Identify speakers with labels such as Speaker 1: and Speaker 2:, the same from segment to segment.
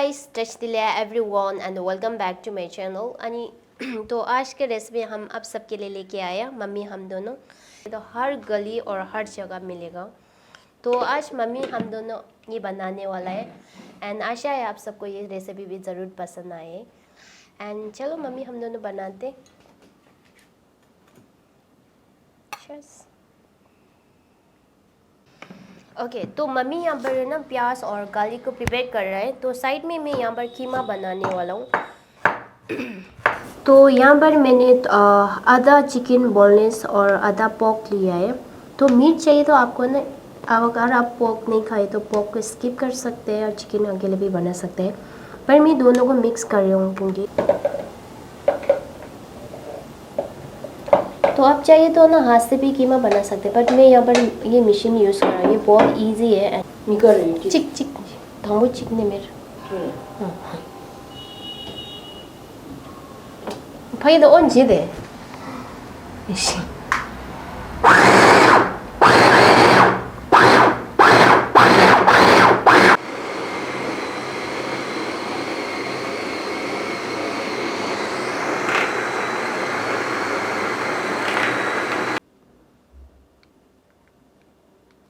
Speaker 1: guys, touch दिले everyone and welcome back to my channel। अनि तो आज के रेसिपी हम आप सबके लिए लेके आया मम्मी हम दोनों। तो हर गली और हर जगह मिलेगा। तो आज मम्मी हम दोनों ये बनाने वाला है एंड आशा है आप सबको ये रेसिपी भी ज़रूर पसंद आए। एंड चलो मम्मी हम दोनों बनाते। ओके तो मम्मी यहाँ पर ना प्याज और गार्लिक को प्रिपेयर कर रहा है। तो साइड में मैं यहाँ पर कीमा बनाने वाला हूँ। तो यहाँ पर मैंने आधा चिकन बोनलेस और आधा पोर्क लिया है। तो मीट चाहिए तो आपको ना, अगर आप पोर्क नहीं खाए तो पोर्क को स्किप कर सकते हैं और चिकन अकेले भी बना सकते हैं, पर मैं दोनों को मिक्स कर रही हूँ क्योंकि तो आप चाहिए तो ना हाथ से भी कीमा बना सकते हैं, बट मैं यहाँ पर ये मशीन यूज़ कर रहा हूँ। ये बहुत इजी है। चिक चिक धांगो चिक ने मेरे भाई तो 언제 돼?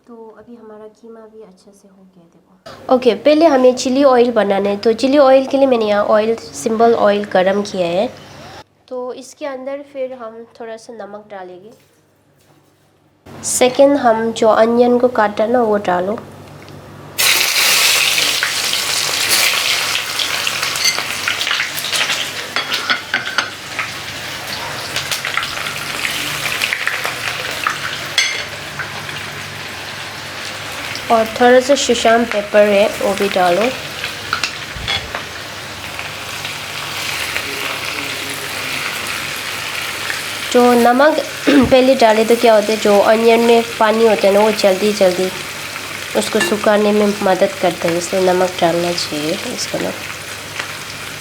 Speaker 1: तो अभी हमारा कीमा भी अच्छे से हो गया देखो। ओके पहले हमें चिली ऑयल बनाना है। तो चिली ऑयल के लिए मैंने यहाँ ऑयल सिंपल ऑयल गरम किया है। तो इसके अंदर फिर हम थोड़ा सा नमक डालेंगे। सेकंड हम जो अनियन को काटा ना वो डालो। और थोड़ा सा शिशाम पेपर है वो भी डालो। जो नमक पहले डाले तो क्या होता है, जो अनियन में पानी होता है ना वो जल्दी जल्दी उसको सुखाने में मदद करता है, इसलिए नमक डालना चाहिए इसको ना।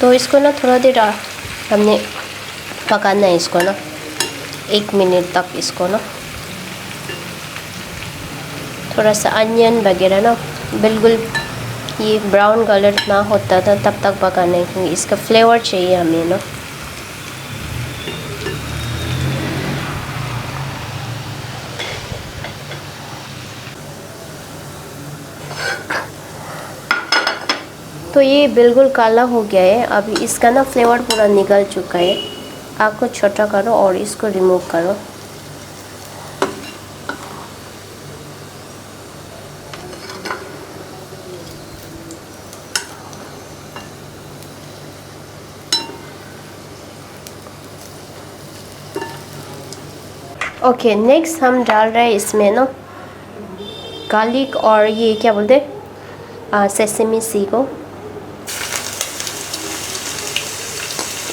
Speaker 1: तो इसको ना थोड़ा देर हमने पकाना है इसको ना, 1 मिनट तक इसको ना थोड़ा सा अनियन वगैरह ना बिल्कुल ये ब्राउन कलर ना होता था तब तक पकाना है, क्योंकि इसका फ्लेवर चाहिए हमें ना। तो ये बिल्कुल काला हो गया है। अभी इसका ना फ्लेवर पूरा निकल चुका है। आग को छोटा करो और इसको रिमूव करो। ओके नेक्स्ट हम डाल रहे हैं इसमें ना गार्लिक और ये क्या बोलते हैं सेसमी सीड को।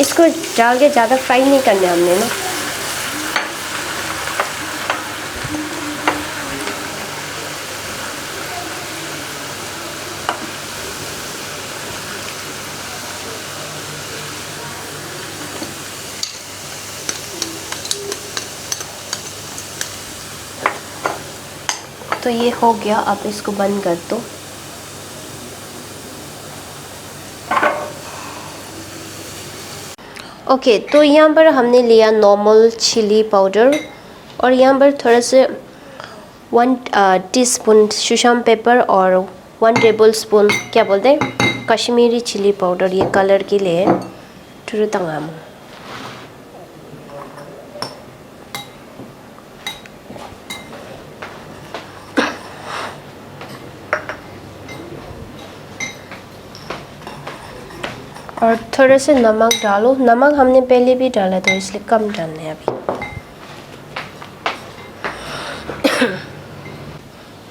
Speaker 1: इसको डाल के ज़्यादा फ्राई नहीं करना हमने ना। तो ये हो गया, अब इसको बंद कर दो। ओके तो यहाँ पर हमने लिया नॉर्मल चिली पाउडर और यहाँ पर थोड़ा से 1 टीस्पून शिशाम पेपर और 1 टेबलस्पून क्या बोलते हैं कश्मीरी चिली पाउडर, ये कलर के लिए थोड़ा तंगाम। और थोड़ा से नमक डालो। नमक हमने पहले भी डाला तो इसलिए कम डालना है अभी।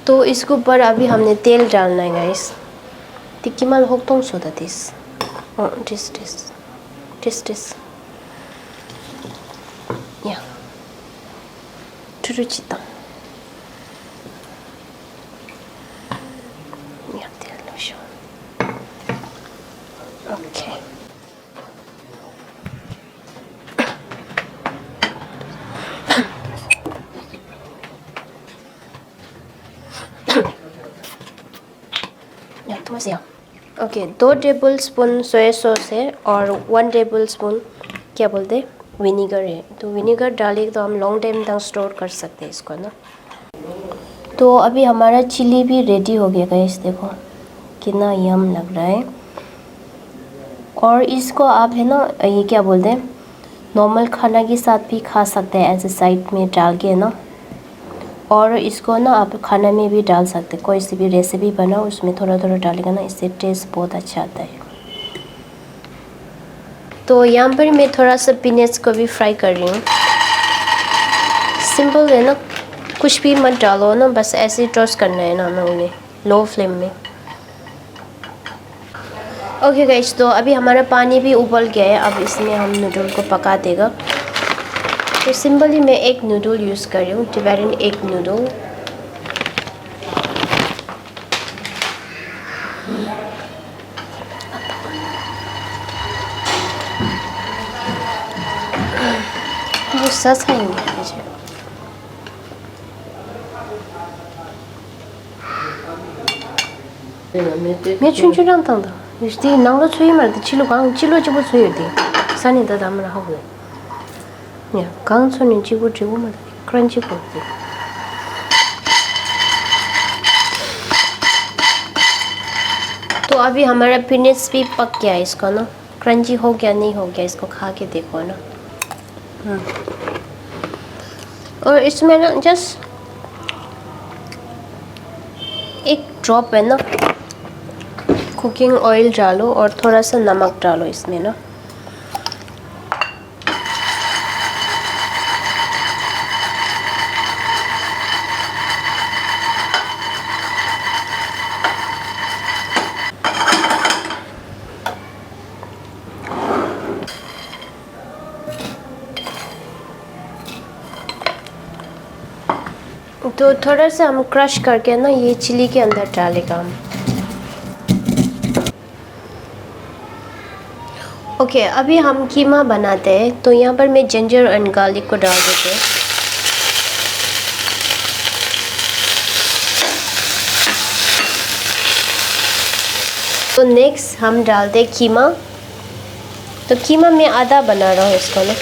Speaker 1: तो इसके ऊपर अभी हमने तेल डालना है गाइस। तिक्कीमाल होक्तों सोदा दिस दिस या टुरुचिता या तेल Lo Shu. Okay okay, 2 table spoon soya sauce है और 1 टेबल स्पून क्या बोलते विनीगर है। तो विनीगर डालें तो हम लॉन्ग टाइम तक स्टोर कर सकते हैं इसको ना। तो अभी हमारा चिली भी रेडी हो गया गाइस, देखो कितना यम लग रहा है। और इसको आप है ना ये क्या बोलते हैं नॉर्मल खाना के साथ भी खा सकते हैं ऐसे साइड में डाल के ना। और इसको ना आप खाना में भी डाल सकते हैं, कोई सी भी रेसिपी बनाओ उसमें थोड़ा थोड़ा डालेगा ना, इससे टेस्ट बहुत अच्छा आता है। तो यहाँ पर मैं थोड़ा सा पीनट्स को भी फ्राई कर रही हूँ। सिंपल है ना, कुछ भी मत डालो ना, बस ऐसे टोस्ट करना है ना हमें उन्हें लो फ्लेम में। ओके गाइस, तो अभी हमारा पानी भी उबल गया है। अब इसमें हम नूडल को पका देगा। तो सिंपली मैं एक नूडल यूज़ कर रही हूँ, टिबेरियन एग नूडल। वो सस खाएंगे मुझे। मैं 춘추랑 탄다. 유sti 나로 추이 말도 치료 강 치료 집어 줘야 돼. 산에다 담으라 하고. 야, 강촌이 집어 주고 말 크런치 볼게. तो अभी हमारा पीनट्स भी पक गया है, इसको ना क्रंची हो गया नहीं हो गया इसको खा के देखो ना। और इसमें ना जस्ट एक ड्रॉप है ना कुकिंग ऑयल डालो और थोड़ा सा नमक डालो इसमें ना। तो थोड़ा सा हम क्रश करके ना ये चिली के अंदर डालेगा हम। ओके, अभी हम कीमा बनाते हैं। तो यहाँ पर मैं जिंजर एंड गार्लिक को डाल देते हैं। तो नेक्स्ट हम डालते हैं कीमा। तो कीमा मैं आधा बना रहा हूँ इसको ना।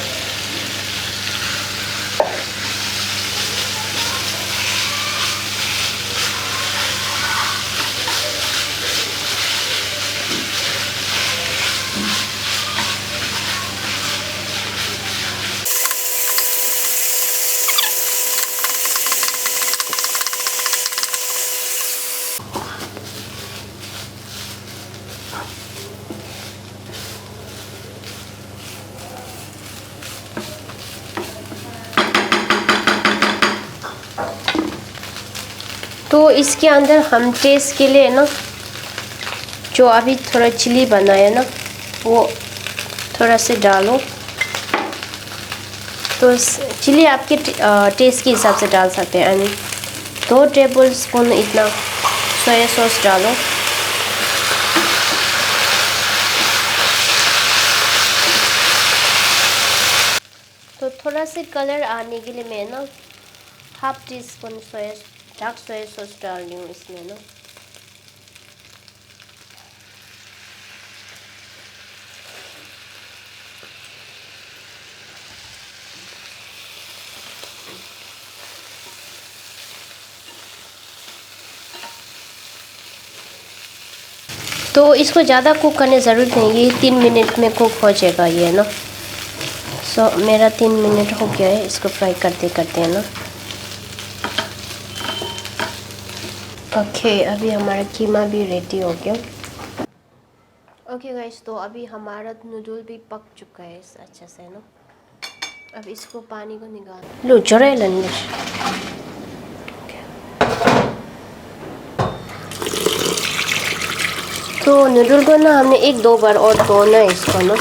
Speaker 1: तो इसके अंदर हम टेस्ट के लिए ना जो अभी थोड़ा चिली बनाया ना वो थोड़ा से डालो। तो चिली आपके टेस्ट के हिसाब से डाल सकते हैं। यानी 2 टेबल स्पून इतना सोया सॉस डालो। तो थोड़ा से कलर आने के लिए मैं ना half tea spoon dark soya sauce डाल रही हूँ इसमें ना। तो इसको ज़्यादा कुक करने ज़रूरत नहीं, ये 3 मिनट में कुक हो जाएगा ये ना। सो मेरा 3 मिनट हो गया है, इसको फ्राई करते करते है ना। ओके, अभी हमारा कीमा भी रेडी हो गया। ओके गाइस, तो अभी हमारा नूडल भी पक चुका है अच्छे से ना। अब इसको पानी को निकाल लो जरा लेंगे। तो नूडल को ना हमने 1-2 बार और धोना है इसको ना।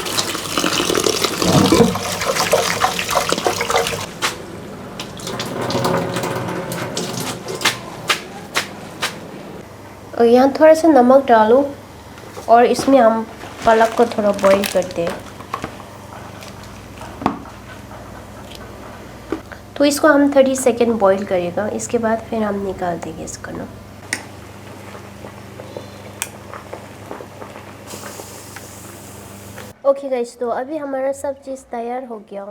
Speaker 1: और यहाँ थोड़ा सा नमक डालो और इसमें हम पालक को थोड़ा बॉईल करते हैं। तो इसको हम 30 सेकेंड बॉईल करेगा, इसके बाद फिर हम निकाल देंगे इसको ना। ओके गाइस, तो अभी हमारा सब चीज़ तैयार हो गया।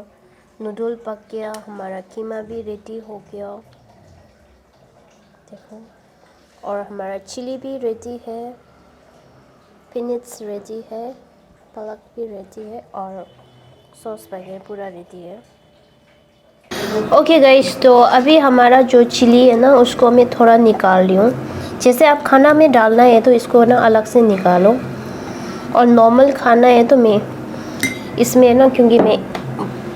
Speaker 1: नूडल पक गया, हमारा कीमा भी रेडी हो गया, देखो। और हमारा चिली भी रेडी है, पिनट्स रेडी है, पालक भी रेडी है और सॉस वगैरह पूरा रेडी है। ओके गाइस, तो अभी हमारा जो चिली है ना उसको मैं थोड़ा निकाल रही हूँ। जैसे आप खाना में डालना है तो इसको ना अलग से निकालो, और नॉर्मल खाना है तो मैं इसमें ना, क्योंकि मैं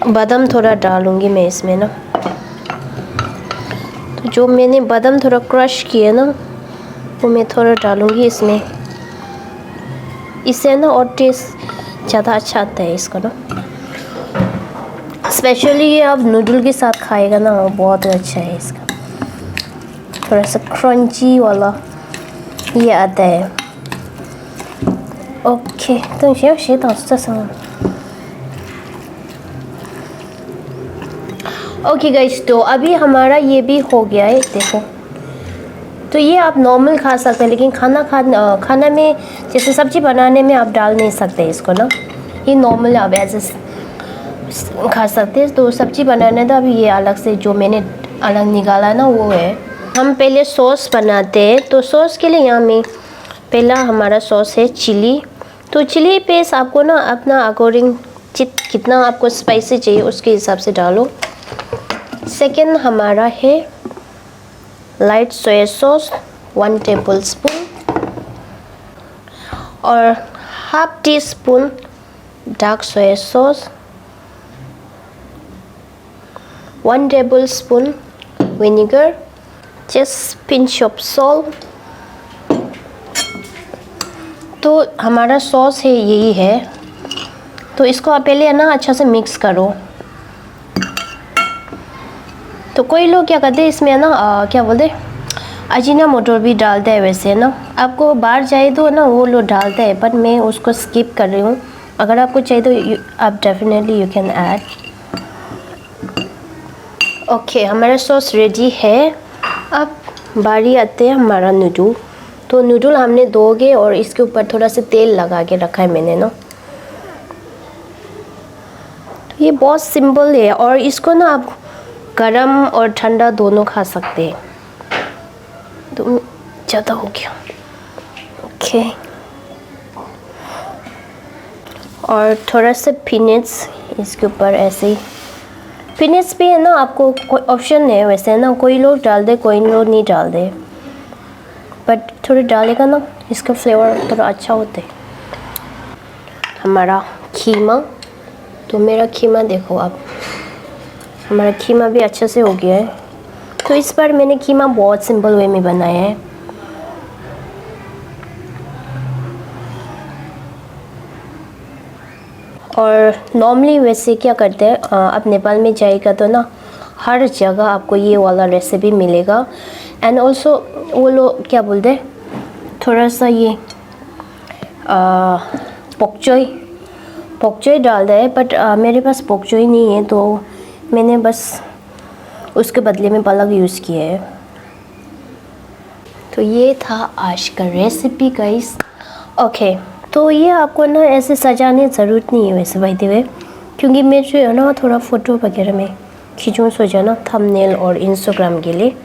Speaker 1: बादाम थोड़ा डालूँगी मैं इसमें ना, तो जो मैंने बादाम थोड़ा क्रश किया ना वो मैं थोड़ा डालूँगी इसमें। इससे ना और टेस्ट ज़्यादा अच्छा आता है इसका ना। स्पेशली ये आप नूडल के साथ खाएगा ना, बहुत अच्छा है इसका। थोड़ा सा क्रंची वाला ये आता है। ओके, तो ओके गाइस, तो अभी हमारा ये भी हो गया है, देखो। तो ये आप नॉर्मल खा सकते हैं, लेकिन खाना में जैसे सब्जी बनाने में आप डाल नहीं सकते इसको ना। ये नॉर्मल आप ऐसे खा सकते हैं। तो सब्जी बनाने तो अभी ये अलग से जो मैंने अलग निकाला है ना वो है। हम पहले सॉस बनाते हैं, तो सॉस के लिए यहाँ में पहला हमारा सॉस है चिली। तो चिली पेस्ट आपको ना अपना अकॉर्डिंग कितना आपको स्पाइसी चाहिए उसके हिसाब से डालो। सेकेंड हमारा है लाइट सोया सॉस 1 टेबलस्पून, और half tea spoon dark soya sauce, 1 tablespoon vinegar, just pinch of salt. तो हमारा सॉस है यही है। तो इसको आप पहले ना अच्छा से मिक्स करो। तो कोई लोग क्या करते हैं इसमें ना क्या बोलते अजीनामोटो भी डालते हैं वैसे ना। आपको बाहर चाहिए तो ना वो लोग डालते हैं, बट मैं उसको स्किप कर रही हूँ। अगर आपको चाहिए तो आप definitely you can add. Okay, हमारा सॉस रेडी है। अब बारी आते हैं हमारा नूडल। तो नूडल हमने धोगे और इसके ऊपर थोड़ा सा तेल लगा के रखा है मैंने ना। तो ये बहुत सिंपल है, और इसको ना आप गरम और ठंडा दोनों खा सकते हैं। तो ज़्यादा हो गया, ओके। और थोड़ा सा पीनट्स इसके ऊपर ऐसे ही। पीनट्स भी है ना, आपको कोई ऑप्शन है वैसे ना, कोई लोग डाल दे कोई लोग नहीं डाल दे, बट थोड़े डालेगा ना इसका फ्लेवर थोड़ा अच्छा होता है। हमारा खीमा, तो मेरा खीमा देखो आप, हमारा खीमा भी अच्छे से हो गया है। तो इस बार मैंने खीमा बहुत सिंपल वे में बनाया है। और नॉर्मली वैसे क्या करते हैं, आप नेपाल में जाएगा तो ना हर जगह आपको ये वाला रेसिपी मिलेगा। एंड ऑल्सो वो लोग क्या बोलते हैं, थोड़ा सा ये पोकचोई डालता है, बट मेरे पास पोकचोई नहीं है, तो मैंने बस उसके बदले में पालक यूज़ किया है। तो ये था आज का रेसिपी गाइस। ओके, तो ये आपको ना ऐसे सजाने ज़रूरत नहीं है वैसे बाय द वे, क्योंकि मैं जो है ना थोड़ा फ़ोटो वगैरह में खींचूँ सोचा ना थंबनेल और इंस्टाग्राम के लिए,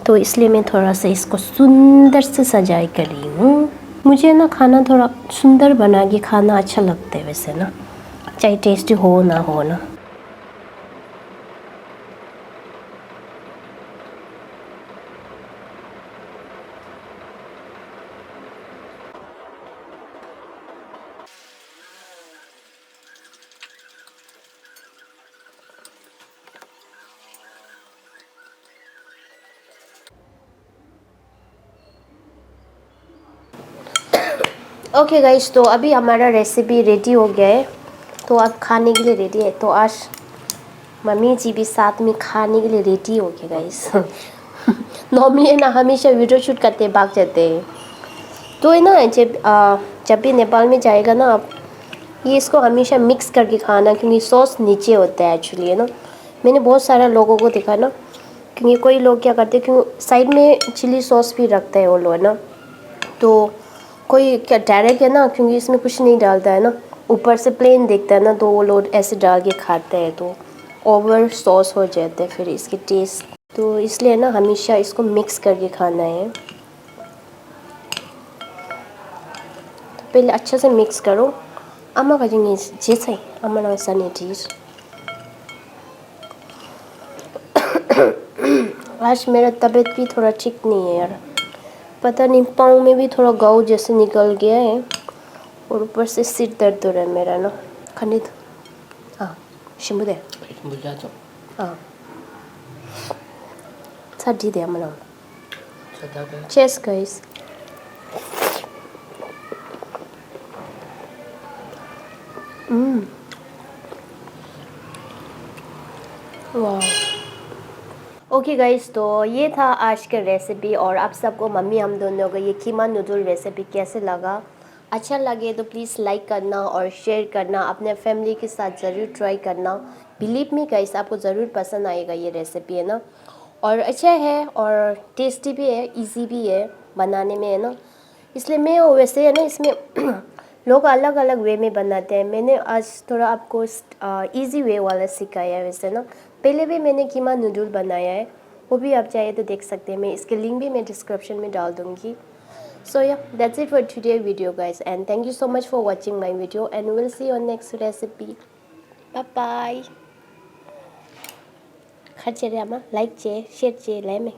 Speaker 1: तो इसलिए मैं थोड़ा सा इसको सुंदर से सजाई कर रही हूँ। मुझे ना खाना थोड़ा सुंदर बना के खाना अच्छा लगता है वैसे ना, चाहे टेस्टी हो ना हो ना। ओके गाइस, तो अभी हमारा रेसिपी रेडी हो गया है, तो अब खाने के लिए रेडी है। तो आज मम्मी जी भी साथ में खाने के लिए रेडी हो गए गाइस। नॉर्मली ना हमेशा वीडियो शूट करते भाग जाते हैं, तो है ना जब भी नेपाल में जाएगा ना आप ये इसको हमेशा मिक्स करके खाना, क्योंकि सॉस नीचे होता है एक्चुअली है ना। मैंने बहुत सारा लोगों को देखा ना, क्योंकि कोई लोग क्या करते हैं क्योंकि साइड में चिली सॉस भी रखते हैं वो लोग है ना, तो कोई क्या डायरेक्ट है ना, क्योंकि इसमें कुछ नहीं डालता है ना, ऊपर से प्लेन दिखता है ना, तो वो लोग ऐसे डाल के खाते हैं तो ओवर सॉस हो जाता है फिर इसकी टेस्ट। तो इसलिए ना हमेशा इसको मिक्स करके खाना है। तो पहले अच्छे से मिक्स करो। अम्मा का जो चीज़ है, अम्मा ना सनी चीज़। आज मेरा तबीयत भी थोड़ा ठीक नहीं है यार, पता नहीं पाँव में भी थोड़ा घाव जैसे निकल गया है और ऊपर से सिर दर्द हो रहा है मेरा ना। खनित हाँ शिमुदे हाँ साड़ी दे मना चेस गाइस। वाह ओके गाइस, तो ये था आज का रेसिपी। और आप सबको मम्मी हम दोनों का ये कीमा नूडल रेसिपी कैसे लगा? अच्छा लगे तो प्लीज़ लाइक करना और शेयर करना, अपने फैमिली के साथ ज़रूर ट्राई करना। बिलीव मी गाइस, आपको ज़रूर पसंद आएगा ये रेसिपी, है ना। और अच्छा है और टेस्टी भी है, इजी भी है बनाने में, है ना। इसलिए मैं वैसे है ना इसमें लोग अलग अलग वे में बनाते हैं, मैंने आज थोड़ा आपको इजी वे वाला सिखाया है वैसे ना। पहले भी मैंने कीमा नूडल बनाया है, वो भी आप चाहे तो देख सकते हैं, मैं इसके लिंक भी मैं डिस्क्रिप्शन में डाल दूँगी। So yeah, that's it for today video guys, and thank you so much for watching my video, and we'll see you on next recipe. Bye bye. Khát chế ra mà like chế, share chế lấy mày.